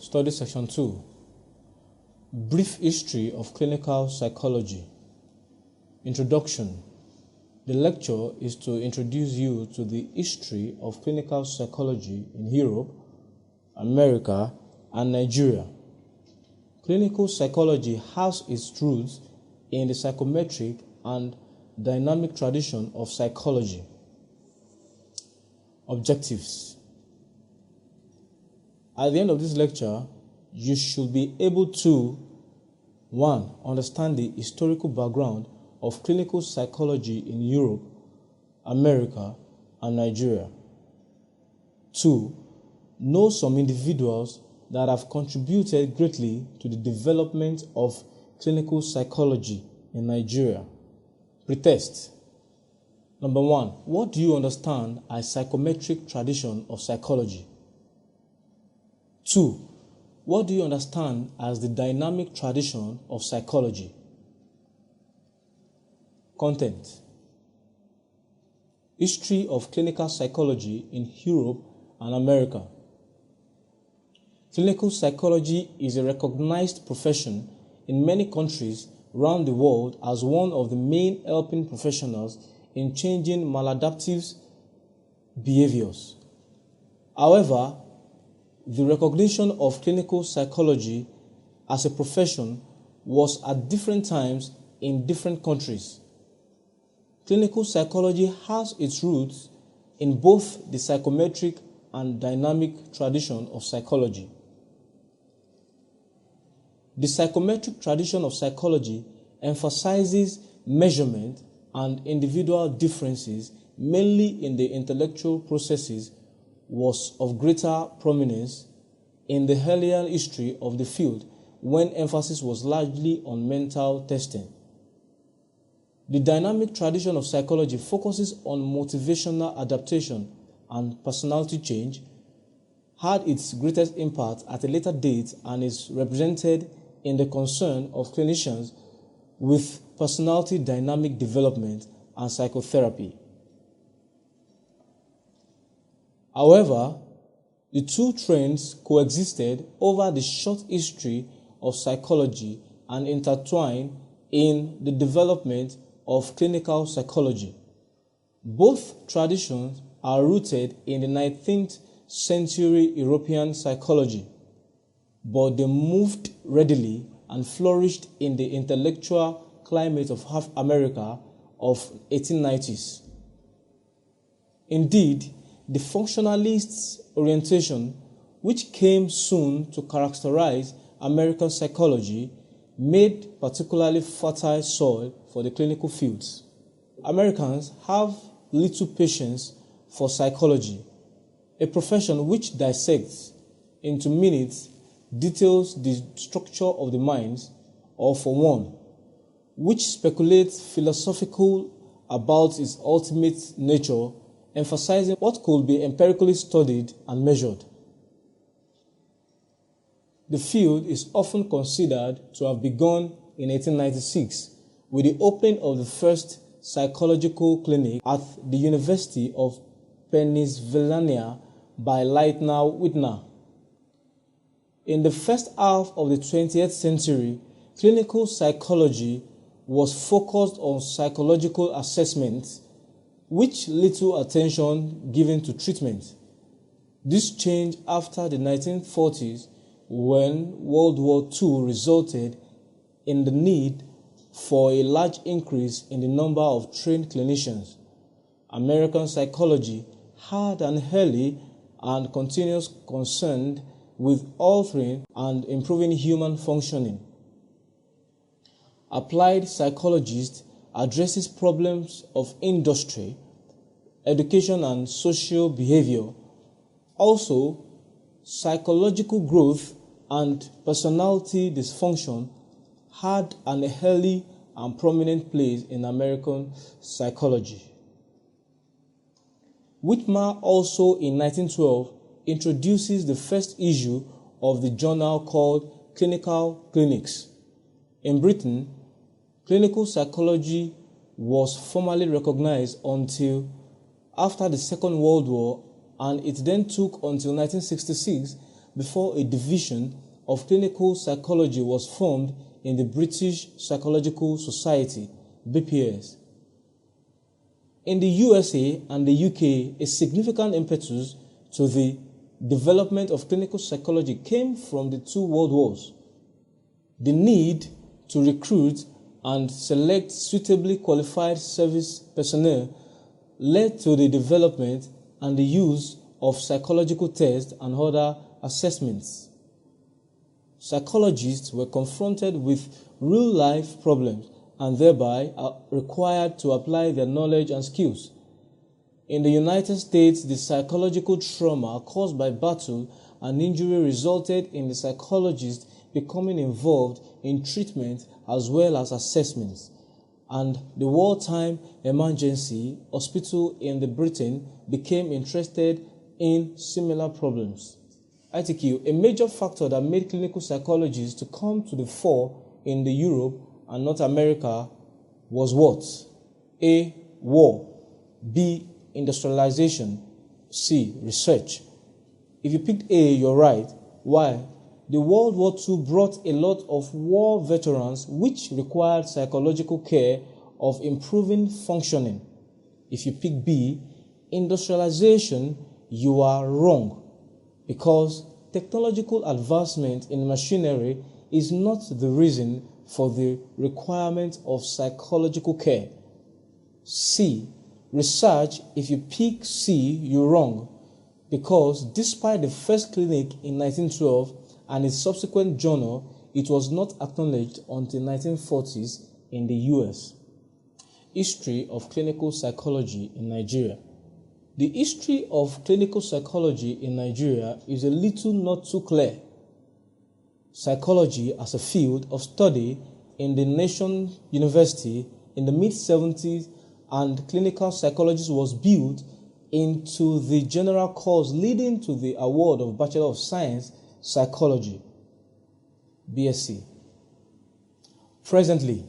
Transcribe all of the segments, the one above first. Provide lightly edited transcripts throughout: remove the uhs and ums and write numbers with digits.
Study Section 2. Brief History of Clinical Psychology. Introduction. The lecture is to introduce you to the history of clinical psychology in Europe, America, and Nigeria. Clinical psychology has its roots in the psychometric and dynamic tradition of psychology. Objectives. At the end of this lecture, you should be able to 1. Understand the historical background of clinical psychology in Europe, America, and Nigeria. 2. Know some individuals that have contributed greatly to the development of clinical psychology in Nigeria. Pretest. Number 1. What do you understand as psychometric tradition of psychology? 2. What do you understand as the dynamic tradition of psychology? Content. History of clinical psychology in Europe and America. Clinical psychology is a recognized profession in many countries around the world as one of the main helping professionals in changing maladaptive behaviors. However, the recognition of clinical psychology as a profession was at different times in different countries. Clinical psychology has its roots in both the psychometric and dynamic tradition of psychology. The psychometric tradition of psychology emphasizes measurement and individual differences, mainly in the intellectual processes, was of greater prominence in the earlier history of the field when emphasis was largely on mental testing. The dynamic tradition of psychology focuses on motivational adaptation and personality change, had its greatest impact at a later date, and is represented in the concern of clinicians with personality dynamic development and psychotherapy. However, the two trends coexisted over the short history of psychology and intertwined in the development of clinical psychology. Both traditions are rooted in the 19th century European psychology, but they moved readily and flourished in the intellectual climate of half America of 1890s. Indeed, the functionalist orientation, which came soon to characterize American psychology, made particularly fertile soil for the clinical fields. Americans have little patience for psychology, a profession which dissects into minutes details the structure of the minds, or for one, which speculates philosophical about its ultimate nature, emphasizing what could be empirically studied and measured. The field is often considered to have begun in 1896 with the opening of the first psychological clinic at the University of Pennsylvania by Leitner Whitner. In the first half of the 20th century, clinical psychology was focused on psychological assessments, with little attention given to treatment. This changed after the 1940s, when World War II resulted in the need for a large increase in the number of trained clinicians. American psychology had an early and continuous concern with altering and improving human functioning. Applied psychologists addresses problems of industry, education, and social behavior. Also, psychological growth and personality dysfunction had an early and prominent place in American psychology. Whitmer also in 1912 introduces the first issue of the journal called Clinical Clinics. In Britain, clinical psychology was formally recognized until after the Second World War, and it then took until 1966 before a division of clinical psychology was formed in the British Psychological Society, BPS. In the USA and the UK, a significant impetus to the development of clinical psychology came from the two world wars. The need to recruit and select suitably qualified service personnel led to the development and the use of psychological tests and other assessments. Psychologists were confronted with real-life problems and thereby are required to apply their knowledge and skills. In the United States, the psychological trauma caused by battle and injury resulted in the psychologist becoming involved in treatment as well as assessments, and the wartime emergency hospital in the Britain became interested in similar problems. ITQ, a major factor that made clinical psychologists to come to the fore in the Europe and North America was what? A. War. B. Industrialization. C. Research. If you picked A, you're right. Why? The World War II brought a lot of war veterans which required psychological care of improving functioning. If you pick B, industrialization, you are wrong, because technological advancement in machinery is not the reason for the requirement of psychological care. C, research, if you pick C, you're wrong, because despite the first clinic in 1912 and its subsequent journal, it was not acknowledged until 1940s in the US. History of clinical psychology in Nigeria. The history of clinical psychology in Nigeria is a little not too clear. Psychology as a field of study in the nation university in the mid-70s, and clinical psychology was built into the general course leading to the award of Bachelor of Science Psychology, BSc. Presently,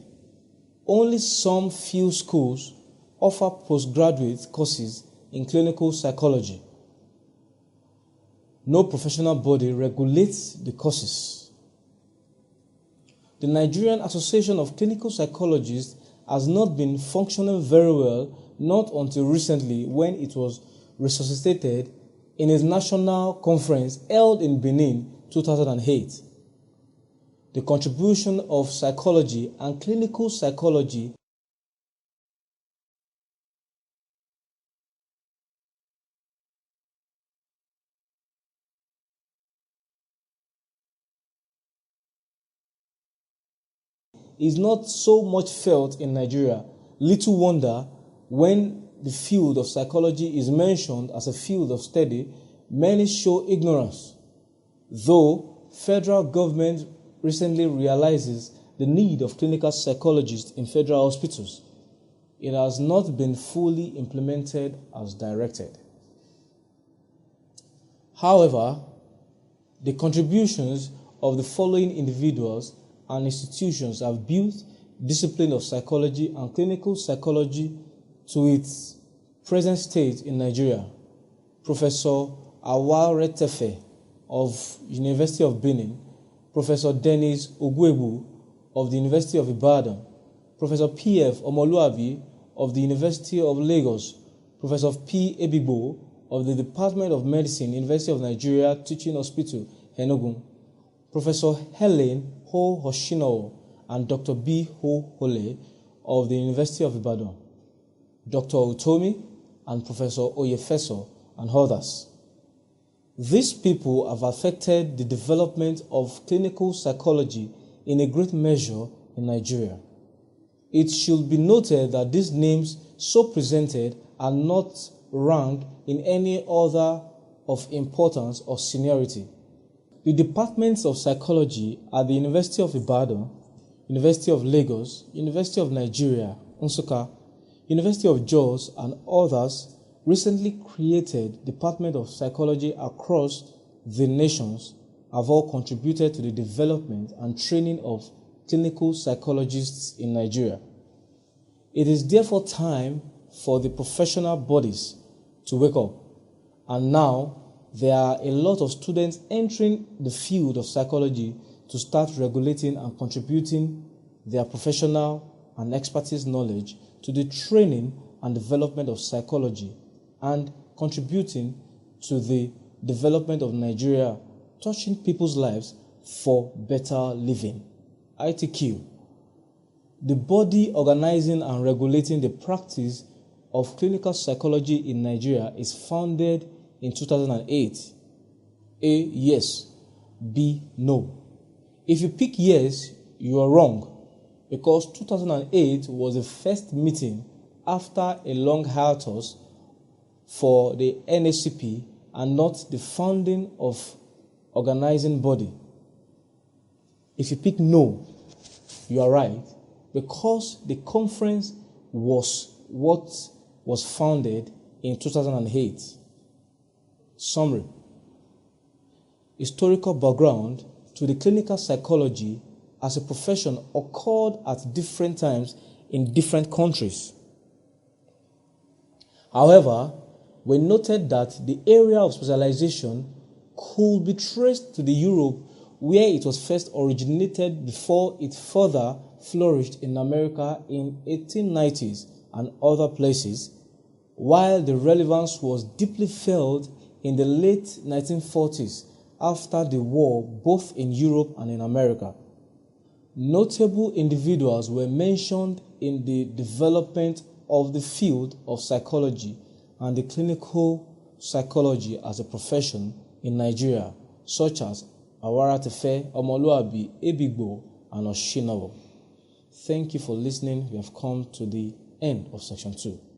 only some few schools offer postgraduate courses in clinical psychology. No professional body regulates the courses. The Nigerian Association of Clinical Psychologists has not been functioning very well, not until recently when it was resuscitated in its national conference held in Benin 2008. The contribution of psychology and clinical psychology is not so much felt in Nigeria. Little wonder when the field of psychology is mentioned as a field of study, many show ignorance. Though federal government recently realizes the need of clinical psychologists in federal hospitals, it has not been fully implemented as directed. However, the contributions of the following individuals and institutions have built discipline of psychology and clinical psychology to its present state in Nigeria. Professor Aware Tefe of University of Benin, Professor Dennis Ogwebu of the University of Ibadan, Professor P.F. Omoluabi of the University of Lagos, Professor P. Ebibo of the Department of Medicine, University of Nigeria Teaching Hospital, Enugu, Professor Helen Ho Hoshino and Dr. B. Ho Hole of the University of Ibadan, Dr. Utomi and Professor Oyefeso and others. These people have affected the development of clinical psychology in a great measure in Nigeria. It should be noted that these names so presented are not ranked in any order of importance or seniority. The departments of psychology at the University of Ibadan, University of Lagos, University of Nigeria, Nsukka, University of Jos, and others recently created Department of Psychology across the nations have all contributed to the development and training of clinical psychologists in Nigeria. It is therefore time for the professional bodies to wake up and now there are a lot of students entering the field of psychology to start regulating and contributing their professional and expertise knowledge to the training and development of psychology and contributing to the development of Nigeria, touching people's lives for better living. ITQ, the body organizing and regulating the practice of clinical psychology in Nigeria, is founded in 2008. A, yes. B, no. If you pick yes, you are wrong, because 2008 was the first meeting after a long hiatus for the NACP and not the founding of organizing body. If you pick no, you are right, because the conference was what was founded in 2008. Summary. Historical background to the clinical psychology as a profession occurred at different times in different countries. However, we noted that the area of specialization could be traced to the Europe where it was first originated before it further flourished in America in 1890s and other places, while the relevance was deeply felt in the late 1940s after the war both in Europe and in America. Notable individuals were mentioned in the development of the field of psychology and the clinical psychology as a profession in Nigeria, such as Awaratefe, Omoluabi, Ebigbo, and Oshinawo. Thank you for listening. We have come to the end of section 2.